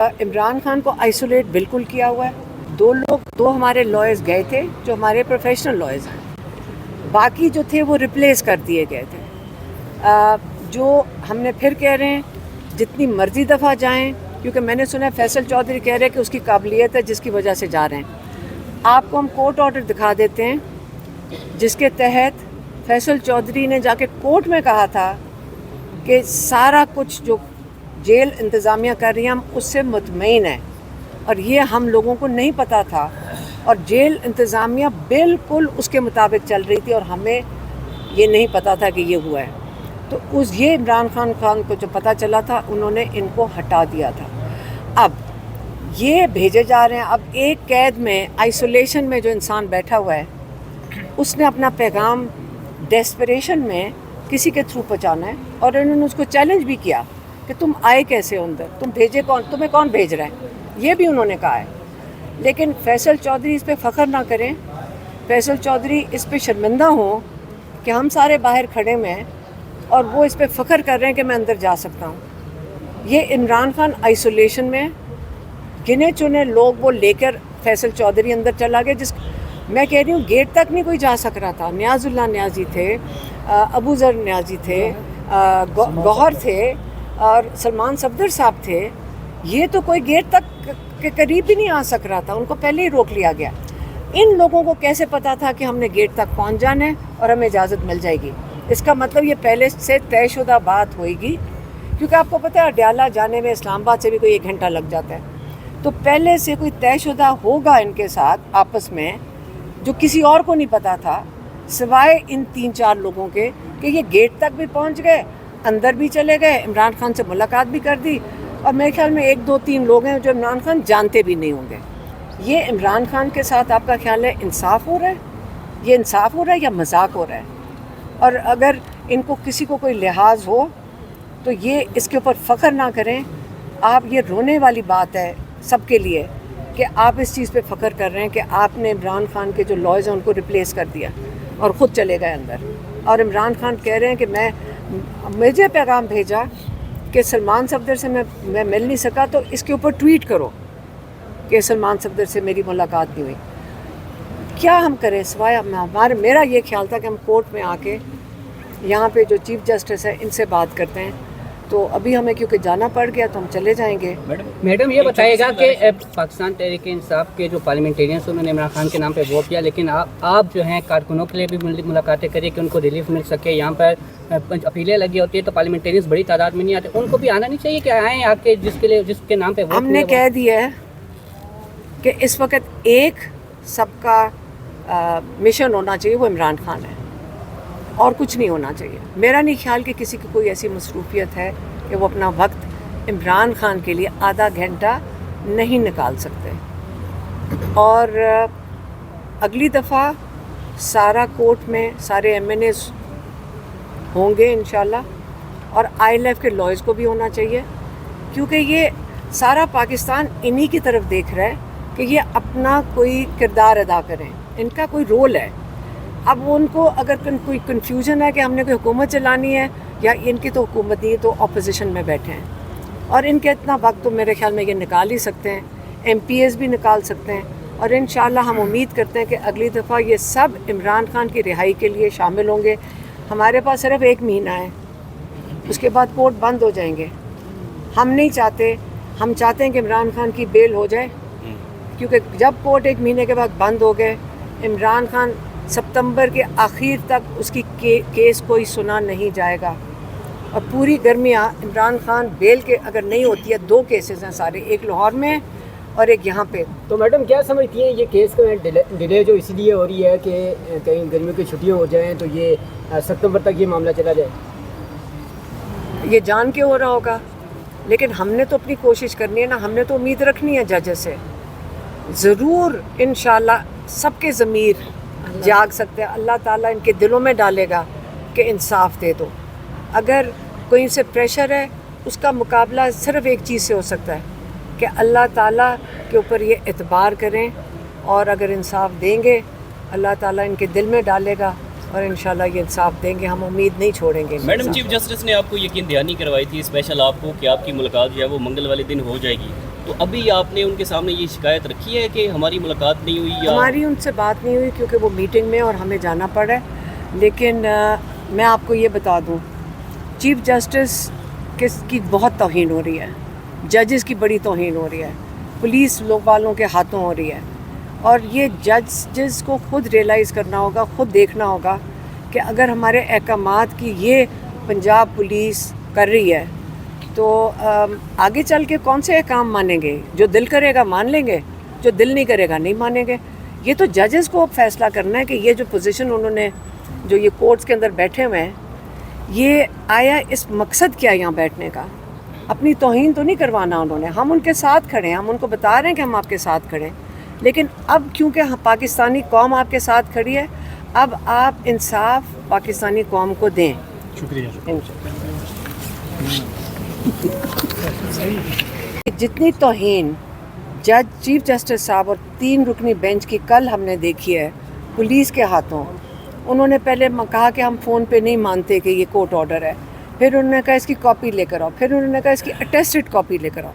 عمران خان کو آئسولیٹ بالکل کیا ہوا ہے. دو ہمارے لائرز گئے تھے جو ہمارے پروفیشنل لائرز ہیں, باقی جو تھے وہ ریپلیس کر دیے گئے تھے. جو ہم نے پھر کہہ رہے ہیں جتنی مرضی دفعہ جائیں, کیونکہ میں نے سنا ہے فیصل چودھری کہہ رہے ہیں کہ اس کی قابلیت ہے جس کی وجہ سے جا رہے ہیں. آپ کو ہم کورٹ آرڈر دکھا دیتے ہیں جس کے تحت فیصل چودھری نے جا کے کورٹ میں کہا تھا کہ سارا کچھ جو جیل انتظامیہ کر رہی ہیں ہم اس سے مطمئن ہیں, اور یہ ہم لوگوں کو نہیں پتہ تھا, اور جیل انتظامیہ بالکل اس کے مطابق چل رہی تھی اور ہمیں یہ نہیں پتہ تھا کہ یہ ہوا ہے. تو یہ عمران خان کو جو پتہ چلا تھا انہوں نے ان کو ہٹا دیا تھا. اب یہ بھیجے جا رہے ہیں. اب ایک قید میں آئسولیشن میں جو انسان بیٹھا ہوا ہے اس نے اپنا پیغام ڈیسپریشن میں کسی کے تھرو پہنچانا ہے, اور انہوں نے اس کو چیلنج بھی کیا کہ تم آئے کیسے اندر, تم بھیجے کون, تمہیں کون بھیج رہا ہے, یہ بھی انہوں نے کہا ہے. لیکن فیصل چودھری اس پہ فخر نہ کریں, فیصل چودھری اس پہ شرمندہ ہوں کہ ہم سارے باہر کھڑے ہوئے ہیں اور وہ اس پہ فخر کر رہے ہیں کہ میں اندر جا سکتا ہوں. یہ عمران خان آئسولیشن میں گنے چنے لوگ وہ لے کر فیصل چودھری اندر چلا گیا, جس میں کہہ رہی ہوں گیٹ تک نہیں کوئی جا سک رہا تھا. نیاز اللہ نیازی تھے, ابو ذر نیازی تھے, گوہر تھے, اور سلمان صفدر صاحب تھے. یہ تو کوئی گیٹ تک کے قریب بھی نہیں آ سک رہا تھا, ان کو پہلے ہی روک لیا گیا. ان لوگوں کو کیسے پتا تھا کہ ہم نے گیٹ تک پہنچ جانا ہے اور ہمیں اجازت مل جائے گی؟ اس کا مطلب یہ پہلے سے طے شدہ بات ہوئے گی, کیونکہ آپ کو پتہ ہے اڈیالہ جانے میں اسلام آباد سے بھی کوئی 1 گھنٹہ لگ جاتا ہے. تو پہلے سے کوئی طے شدہ ہوگا ان کے ساتھ آپس میں, جو کسی اور کو نہیں پتا تھا سوائے ان 3-4 لوگوں کے, کہ یہ گیٹ تک بھی پہنچ گئے, اندر بھی چلے گئے, عمران خان سے ملاقات بھی کر دی, اور میرے خیال میں 1-2-3 لوگ ہیں جو عمران خان جانتے بھی نہیں ہوں گے. یہ عمران خان کے ساتھ آپ کا خیال ہے انصاف ہو رہا ہے؟ یہ انصاف ہو رہا ہے یا مذاق ہو رہا ہے؟ اور اگر ان کو کسی کو کوئی لحاظ ہو تو یہ اس کے اوپر فخر نہ کریں. آپ, یہ رونے والی بات ہے سب کے لیے کہ آپ اس چیز پہ فخر کر رہے ہیں کہ آپ نے عمران خان کے جو لائرز ہیں ان کو ریپلیس کر دیا اور خود چلے گئے اندر. اور عمران خان کہہ رہے ہیں کہ مجھے پیغام بھیجا کہ سلمان صفدر سے میں مل نہیں سکا, تو اس کے اوپر ٹویٹ کرو کہ سلمان صفدر سے میری ملاقات نہیں ہوئی. کیا ہم کریں سوائے میرا یہ خیال تھا کہ ہم کورٹ میں آ کے یہاں پہ جو چیف جسٹس ہے ان سے بات کرتے ہیں. تو ابھی ہمیں کیونکہ جانا پڑ گیا تو ہم چلے جائیں گے. میڈم یہ بتائیے گا کہ پاکستان تحریک انصاف کے جو پارلیمنٹیرینس انہوں نے عمران خان کے نام پہ ووٹ کیا, لیکن آپ جو ہیں کارکنوں کے لیے بھی ملاقاتیں کریے کہ ان کو ریلیف مل سکے. یہاں پر اپیلیں لگی ہوتی ہے تو پارلیمنٹیرینس بڑی تعداد میں نہیں آتے, ان کو بھی آنا نہیں چاہیے کہ آئیں آ کے جس کے نام پہ ووٹ. ہم نے کہہ دیا ہے کہ اس وقت ایک سب کا مشن ہونا چاہیے, وہ عمران خان ہے, اور کچھ نہیں ہونا چاہیے. میرا نہیں خیال کہ کسی کی کوئی ایسی مصروفیت ہے کہ وہ اپنا وقت عمران خان کے لیے آدھا گھنٹہ نہیں نکال سکتے. اور اگلی دفعہ سارا کورٹ میں سارے MNAs ہوں گے انشاءاللہ, اور ILF کے لائرز کو بھی ہونا چاہیے, کیونکہ یہ سارا پاکستان انہی کی طرف دیکھ رہا ہے کہ یہ اپنا کوئی کردار ادا کریں, ان کا کوئی رول ہے. اب ان کو اگر کوئی کنفیوژن ہے کہ ہم نے کوئی حکومت چلانی ہے یا ان کی تو حکومت نہیں ہے, تو اپوزیشن میں بیٹھے ہیں, اور ان کے اتنا وقت تو میرے خیال میں یہ نکال ہی سکتے ہیں, MPs بھی نکال سکتے ہیں. اور انشاءاللہ ہم امید کرتے ہیں کہ اگلی دفعہ یہ سب عمران خان کی رہائی کے لیے شامل ہوں گے. ہمارے پاس صرف 1 مہینہ ہے, اس کے بعد کورٹ بند ہو جائیں گے. ہم نہیں چاہتے, ہم چاہتے ہیں کہ عمران خان کی بیل ہو جائے, کیونکہ جب کورٹ 1 مہینے کے بعد بند ہو گئے, عمران خان ستمبر کے آخر تک اس کی کیس کوئی سنا نہیں جائے گا. اور پوری گرمیاں عمران خان بیل کے اگر نہیں ہوتی ہے, 2 کیسز ہیں سارے, ایک لاہور میں اور ایک یہاں پہ. تو میڈم کیا سمجھتی ہیں یہ کیس کا ڈیلے جو اس لیے ہو رہی ہے کہ کہیں گرمیوں کی چھٹیاں ہو جائیں تو یہ ستمبر تک یہ معاملہ چلا جائے؟ یہ جان کے ہو رہا ہوگا, لیکن ہم نے تو اپنی کوشش کرنی ہے نا, ہم نے تو امید رکھنی ہے ججز سے. ضرور انشاءاللہ سب کے ضمیر جاگ سکتے ہیں, اللہ تعالیٰ ان کے دلوں میں ڈالے گا کہ انصاف دے دو. اگر کوئی سے پریشر ہے, اس کا مقابلہ صرف ایک چیز سے ہو سکتا ہے کہ اللہ تعالیٰ کے اوپر یہ اعتبار کریں, اور اگر انصاف دیں گے اللہ تعالیٰ ان کے دل میں ڈالے گا, اور انشاءاللہ یہ انصاف دیں گے. ہم امید نہیں چھوڑیں گے. میڈم چیف جسٹس نے آپ کو یقین دہانی کروائی تھی اسپیشل آپ کو کہ آپ کی ملاقات جو ہے وہ منگل والے دن ہو جائے گی, تو ابھی آپ نے ان کے سامنے یہ شکایت رکھی ہے کہ ہماری ملاقات نہیں ہوئی یا ہماری ان سے بات نہیں ہوئی کیونکہ وہ میٹنگ میں اور ہمیں جانا پڑا ہے. لیکن میں آپ کو یہ بتا دوں, چیف جسٹس کی بہت توہین ہو رہی ہے, ججز کی بڑی توہین ہو رہی ہے, پولیس لوگ والوں کے ہاتھوں ہو رہی ہے. اور یہ ججز کو خود ریئلائز کرنا ہوگا, خود دیکھنا ہوگا کہ اگر ہمارے احکامات کی یہ پنجاب پولیس کر رہی ہے تو آگے چل کے کون سے احکام مانیں گے؟ جو دل کرے گا مان لیں گے, جو دل نہیں کرے گا نہیں مانیں گے. یہ تو ججز کو اب فیصلہ کرنا ہے کہ یہ جو پوزیشن انہوں نے, جو یہ کورٹس کے اندر بیٹھے ہوئے ہیں, یہ آیا اس مقصد کیا یہاں بیٹھنے کا؟ اپنی توہین تو نہیں کروانا انہوں نے. ہم ان کے ساتھ کھڑے ہیں, ہم ان کو بتا رہے ہیں کہ ہم آپ کے ساتھ کھڑے ہیں, لیکن اب کیونکہ پاکستانی قوم آپ کے ساتھ کھڑی ہے, اب آپ انصاف پاکستانی قوم کو دیں. شکریہ. جتنی توہین جج چیف جسٹس صاحب اور 3 رکنی بینچ کی کل ہم نے دیکھی ہے پولیس کے ہاتھوں. انہوں نے پہلے کہا کہ ہم فون پہ نہیں مانتے کہ یہ کورٹ آرڈر ہے, پھر انہوں نے کہا اس کی کاپی لے کر آؤ, پھر انہوں نے کہا اس کی اٹیسٹڈ کاپی لے کر آؤ.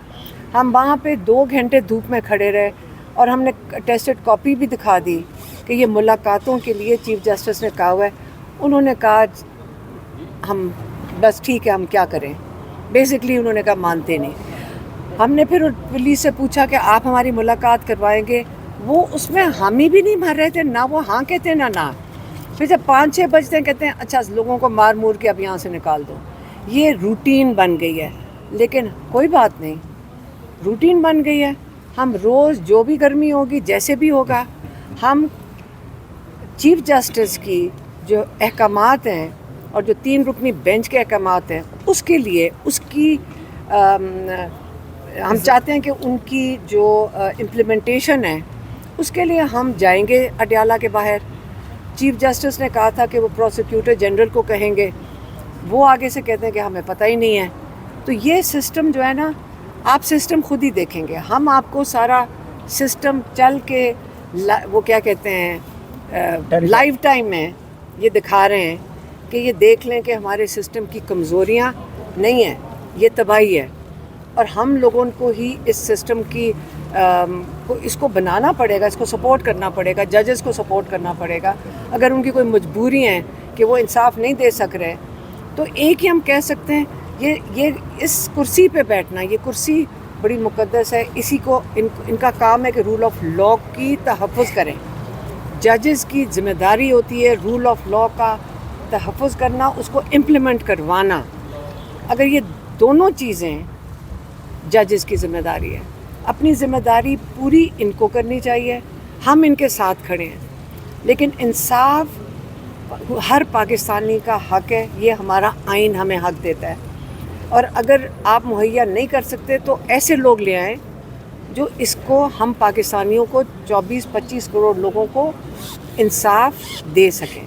ہم وہاں پہ 2 گھنٹے دھوپ میں کھڑے رہے اور ہم نے اٹیسٹڈ کاپی بھی دکھا دی کہ یہ ملاقاتوں کے لیے چیف جسٹس نے کہا ہوا ہے. انہوں نے کہا ہم بس ٹھیک ہے, ہم کیا کریں. بیسکلی انہوں نے کہا مانتے نہیں. ہم نے پھر پولیس سے پوچھا کہ آپ ہماری ملاقات کروائیں گے, وہ اس میں حامی بھی نہیں بھر رہے تھے, نہ وہ ہاں کہتے ہیں نہ. پھر جب 5-6 بجتے ہیں کہتے ہیں اچھا لوگوں کو مار مور کے اب یہاں سے نکال دو. یہ روٹین بن گئی ہے. لیکن کوئی بات نہیں, روٹین بن گئی ہے. ہم روز جو بھی گرمی ہوگی, جیسے بھی ہوگا, ہم چیف جسٹس کی جو احکامات ہیں اور جو 3 رکنی بینچ کے احکامات ہیں, اس کے لیے اس کی ہم چاہتے ہیں کہ ان کی جو امپلیمنٹیشن ہے اس کے لیے ہم جائیں گے اڈیالہ کے باہر. چیف جسٹس نے کہا تھا کہ وہ پروسیکیوٹر جنرل کو کہیں گے, وہ آگے سے کہتے ہیں کہ ہمیں پتہ ہی نہیں ہے. تو یہ سسٹم جو ہے نا, آپ سسٹم خود ہی دیکھیں گے. ہم آپ کو سارا سسٹم چل کے وہ کیا کہتے ہیں لائیو ٹائم میں یہ دکھا رہے ہیں کہ یہ دیکھ لیں کہ ہمارے سسٹم کی کمزوریاں نہیں ہیں, یہ تباہی ہے. اور ہم لوگوں کو ہی اس سسٹم کی اس کو بنانا پڑے گا, اس کو سپورٹ کرنا پڑے گا, ججز کو سپورٹ کرنا پڑے گا. اگر ان کی کوئی مجبوری ہیں کہ وہ انصاف نہیں دے سک رہے, تو ایک ہی ہم کہہ سکتے ہیں یہ اس کرسی پہ بیٹھنا, یہ کرسی بڑی مقدس ہے. اسی کو ان کا کام ہے کہ رول آف لا کی تحفظ کریں. ججز کی ذمہ داری ہوتی ہے رول آف لا کا تحفظ کرنا, اس کو امپلیمنٹ کروانا. اگر یہ دونوں چیزیں ججز کی ذمہ داری ہے, اپنی ذمہ داری پوری ان کو کرنی چاہیے. ہم ان کے ساتھ کھڑے ہیں, لیکن انصاف ہر پاکستانی کا حق ہے. یہ ہمارا آئین ہمیں حق دیتا ہے. اور اگر آپ مہیا نہیں کر سکتے تو ایسے لوگ لے آئیں جو اس کو ہم پاکستانیوں کو 24-25 کروڑ لوگوں کو انصاف دے سکیں.